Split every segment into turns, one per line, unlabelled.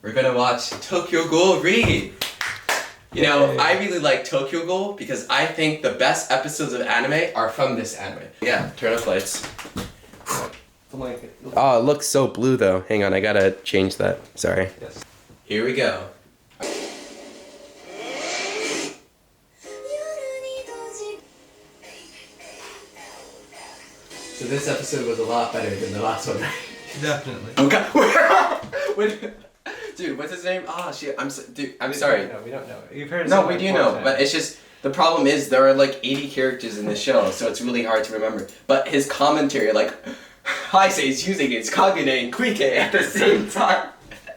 we're gonna watch Tokyo Ghoul Re. You know, I really like Tokyo Ghoul because I think the best episodes of anime are from this anime. Yeah, turn off lights. Oh, it looks so blue though. Hang on, I gotta change that. Sorry.
Yes.
Here we go. So this episode was a lot better than the last one, right?
Definitely.
Okay. Wait. Dude, what's his name? Oh shit, I'm sorry.
No, we don't know. You've heard.
No, we do know, but it's just the problem is there are like 80 characters in this show, so it's really hard to remember. But his commentary, like, Heisei is using its Kagune and Kuike at the same time.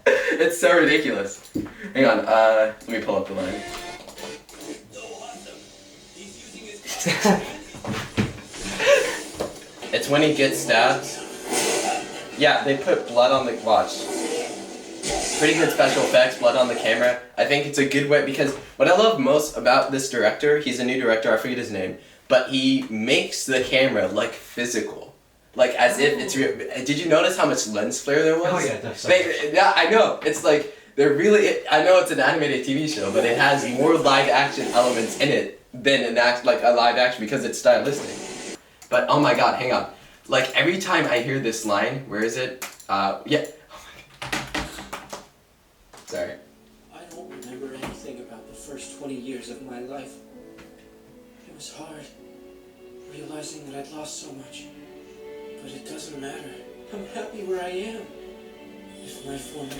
It's so ridiculous. Hang on, let me pull up the line. It's when he gets stabbed. Yeah, they put blood on the watch. Pretty good special effects, blood on the camera. I think it's a good way because what I love most about this director, he's a new director, I forget his name, but he makes the camera like physical. Like as if it's real. Did you notice how much lens flare there was?
Oh yeah, definitely.
Yeah, I know. It's like they're really. I know it's an animated TV show, but it has more live action elements in it than a live action because it's stylistic. But oh my god, hang on. Like every time I hear this line, where is it? Yeah. Sorry.
I don't remember anything about the first 20 years of my life. It was hard, realizing that I'd lost so much. But it doesn't matter. I'm happy where I am. If my former...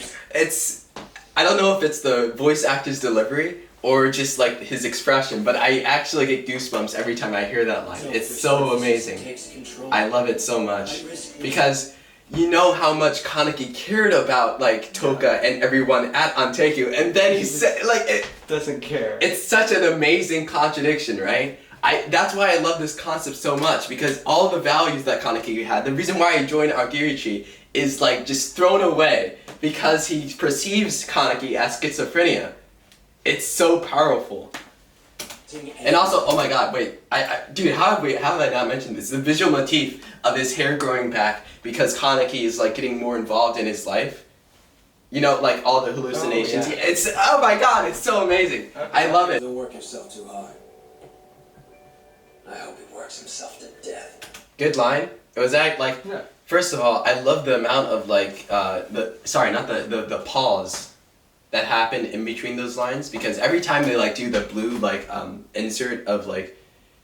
I don't know if it's the voice actor's delivery or just like his expression, but I actually get goosebumps every time I hear that line. It's so amazing. I love it so much because you know how much Kaneki cared about like Toka and everyone at Anteku, and then he said like it
doesn't care.
It's such an amazing contradiction, right? That's why I love this concept so much because all the values that Kaneki had, the reason why he joined Agirichi is like just thrown away because he perceives Kaneki as schizophrenia. It's so powerful. And also, oh my god, wait, dude, how have I not mentioned this? The visual motif of his hair growing back because Kaneki is like getting more involved in his life. You know, like all the hallucinations.
Oh, yeah.
It's, oh my god, it's so amazing.
Okay.
I love it.
Don't work himself too hard. I hope he works himself to death.
Good line. It was like,
yeah.
First of all, I love the amount of like, the pause that happened in between those lines because every time they like do the blue like insert of like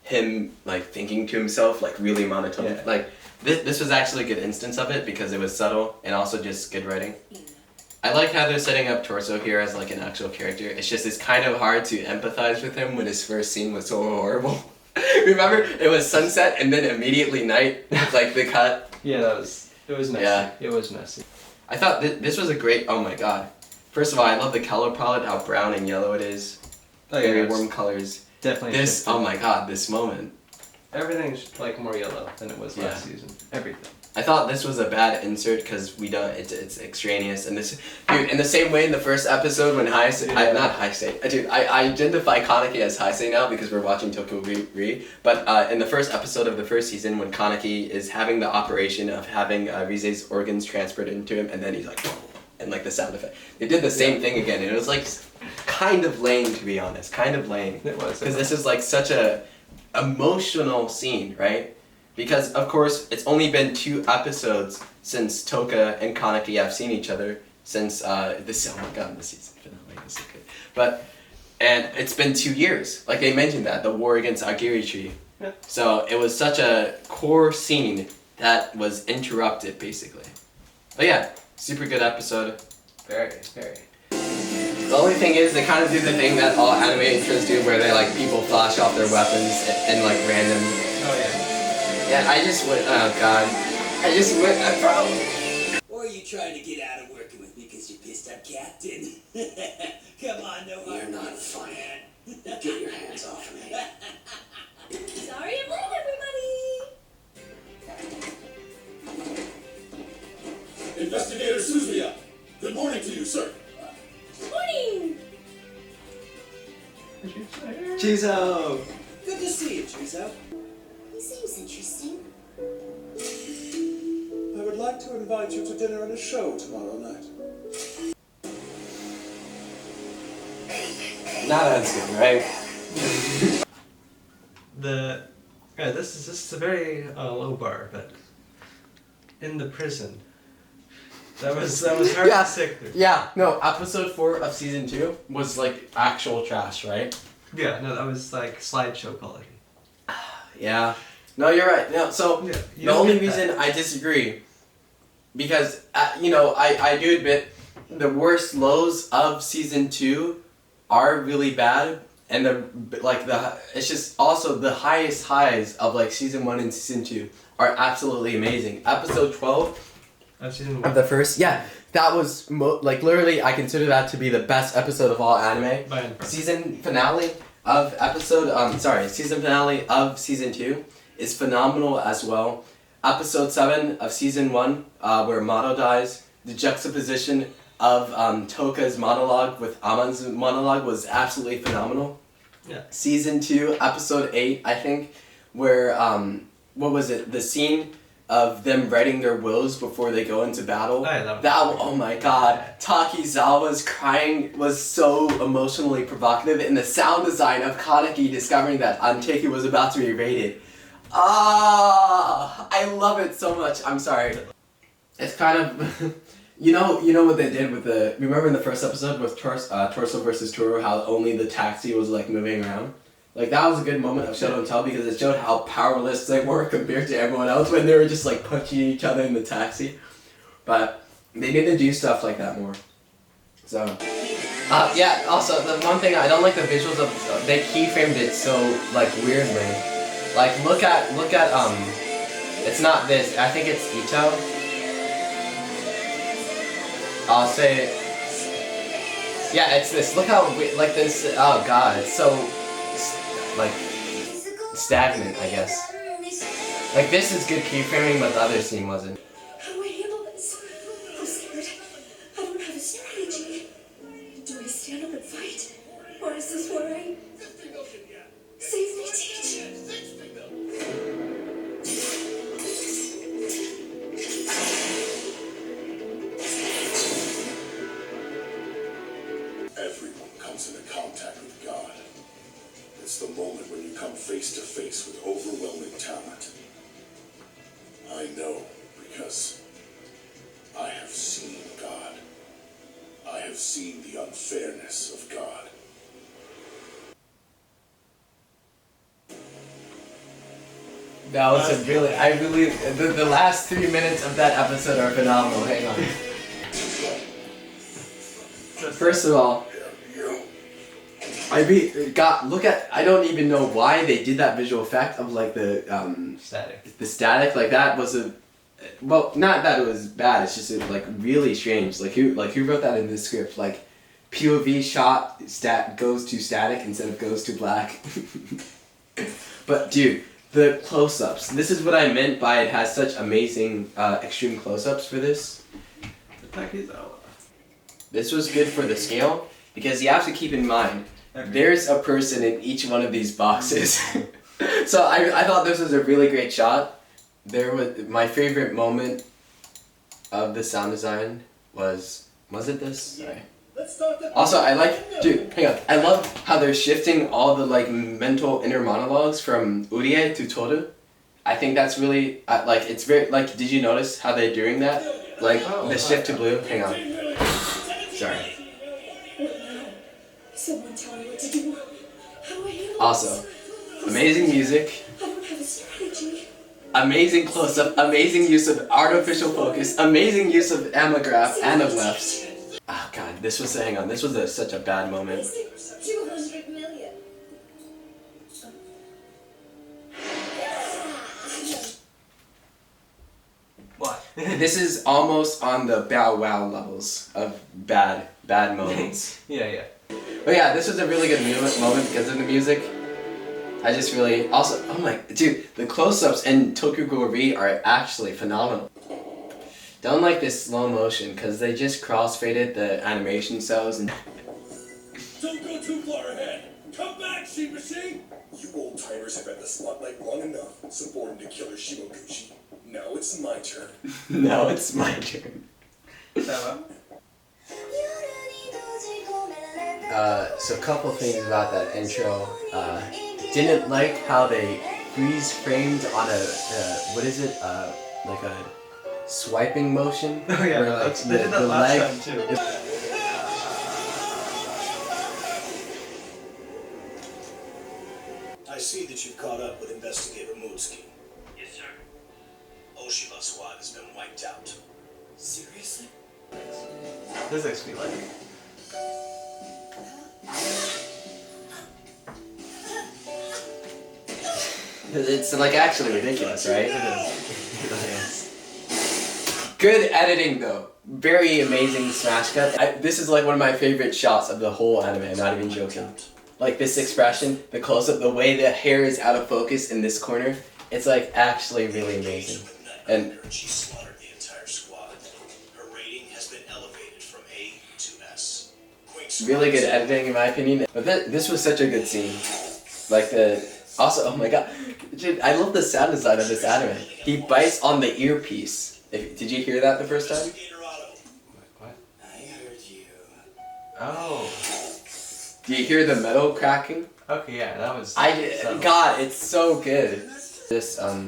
him like thinking to himself like really monotone,
yeah.
like this was actually a good instance of it because it was subtle and also just good writing. I like how they're setting up Torso here as like an actual character. It's just it's kind of hard to empathize with him when his first scene was so horrible. Remember, it was sunset and then immediately night, like the cut.
Yeah, it was messy.
Yeah.
It was messy.
I thought this was a great. Oh my god. First of all, I love the color palette, how brown and yellow it is.
Oh, yeah,
Very warm colors.
Definitely.
This,
shifted.
oh my god, this moment.
Everything's like more yellow than it was last season. Everything.
I thought this was a bad insert because it's extraneous and this, dude, in the same way in the first episode when I identify Kaneki as Heisei now because we're watching Tokyo Re, but in the first episode of the first season when Kaneki is having the operation of having Rize's organs transferred into him and then he's like, and like the sound effect. They did the same thing again and it was like kind of lame to be honest, kind of lame.
It was.
Because this is like such a emotional scene, right? Because of course it's only been 2 episodes since Toka and Kaneki have seen each other since this. Oh my god, this season finale is so good. And it's been 2 years. Like they mentioned that the war against Agirichi.
Yeah. So
it was such a core scene that was interrupted basically. But yeah, super good episode.
very, very.
The only thing is they kind of do the thing that all anime intros do where they like people flash off their weapons and like random.
Oh yeah.
Yeah, I just went, oh god. I probably...
Or are you trying to get out of working with me because you pissed up Captain? Come on, no harm.
You're not funny. Get your hands off of me.
Sorry I'm late, everybody!
Investigator Suzuya, good morning to you, sir.
Good morning!
Chizo!
Good to see you, Chizo.
He seems interesting.
I would like to invite you to dinner and a show tomorrow night.
not as good, right?
This is a very low bar, but in the prison. That was hard to stick through.
Yeah, no, episode 4 of season 2 was like actual trash, right?
Yeah, no, that was like slideshow quality.
Yeah. No, you're right. No, so
Yeah,
the only reason I disagree, because I do admit the worst lows of season 2 are really bad, and it's just also the highest highs of like season 1 and season 2 are absolutely amazing. Episode 12 of the first, that was literally I consider that to be the best episode of all anime. Season finale of season finale of season 2 is phenomenal as well. Episode 7 of season 1, where Mato dies, the juxtaposition of Toka's monologue with Aman's monologue was absolutely phenomenal.
Yeah.
Season 2, episode 8, I think, where what was it? The scene of them writing their wills before they go into battle. Oh my god. Takizawa's crying was so emotionally provocative, and the sound design of Kaneki discovering that Anteki was about to be raided. I love it so much. I'm sorry. It's kind of you know what they did with remember in the first episode with Torso versus Toru, how only the taxi was like moving around? Like, that was a good moment of show don't tell, because it showed how powerless they were compared to everyone else when they were just like punching each other in the taxi. But they need to do stuff like that more. So, also the one thing I don't like the visuals of, they keyframed it so like weirdly. Like look at it's not this, I think it's Ito. I'll say, yeah, it's this. Look how like this. Oh god, it's so like stagnant, I guess. Like this is good keyframing, but the other scene wasn't.
How do I handle this? I'm scared. I don't have a strategy. Do I stand up and fight? Or is this where I safely teach?
Everyone comes into contact with God. It's the moment when you come face to face with overwhelming talent. I know because I have seen God. I have seen the unfairness of God.
That was a really, the last 3 minutes of that episode are phenomenal. Hang on. First of all, I don't even know why they did that visual effect of like the
static.
The static, like that was not that it was bad, it's just like really strange. Like who wrote that in the script? Like POV shot goes to static instead of goes to black. But dude, the close-ups. This is what I meant by it has such amazing extreme close-ups for this. This was good for the scale, because you have to keep in mind, there's a person in each one of these boxes. So I thought this was a really great shot. My favorite moment of the sound design was it this? Sorry. Also, dude, hang on. I love how they're shifting all the like mental inner monologues from Urie to Toru. I think that's really, it's very, did you notice how they're doing that? Like, the shift to blue? Hang on. Sorry.
Someone tell me what to do. How do I handle
Also, amazing music.
I don't have a strategy.
Amazing close-up, amazing use of artificial focus, amazing use of amograph and of lefts. Oh god, this was such a bad moment.
200 million.
What?
This is almost on the bow wow levels of bad moments.
Yeah.
But yeah, this was a really good moment because of the music. I just really, also, oh my, dude, the close-ups in Tokugo Re are actually phenomenal. Don't like this slow motion because they just cross-faded the animation cells and...
Don't go too far ahead! Come back, Shibashi! You old-timers have had the spotlight long enough, subordinate to Killer Shimoguchi. Now it's my turn.
Now it's my turn. So a couple things about that intro. Didn't like how they freeze framed on a what is it? Like a swiping motion.
Oh yeah,
where, like,
they did that last time too.
I see that you've caught up with Investigator Moodsky.
Yes, sir.
Oshiba squad has been wiped out.
Seriously?
Physics we like.
It's like actually ridiculous, right?
It is.
Good editing though. Very amazing smash cut. This is like one of my favorite shots of the whole anime. I'm not even joking. Like this expression, the close up, the way the hair is out of focus in this corner. It's like actually really amazing. And
she slaughtered the entire squad. Her rating has been elevated from A to S.
really good editing in my opinion. But this was such a good scene. Like also, oh my god, dude, I love the sound design of this anime. He bites on the earpiece. Did you hear that the first time?
What?
I heard you.
Oh.
Do you hear the metal cracking?
Okay, yeah, that was. subtle.
God, it's so good. This
The girl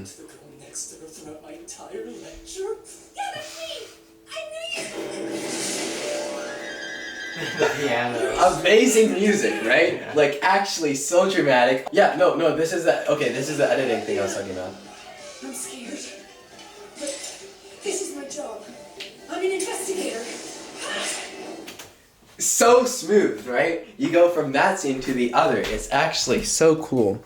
next to her throughout my entire lecture.
Yeah, that's me! I knew you!
The piano.
amazing music, right?
Yeah.
Like actually so dramatic. Yeah, no, this is the editing thing I was talking about.
I'm scared. But this is my job. I'm an investigator.
So smooth, right? You go from that scene to the other. It's actually so cool.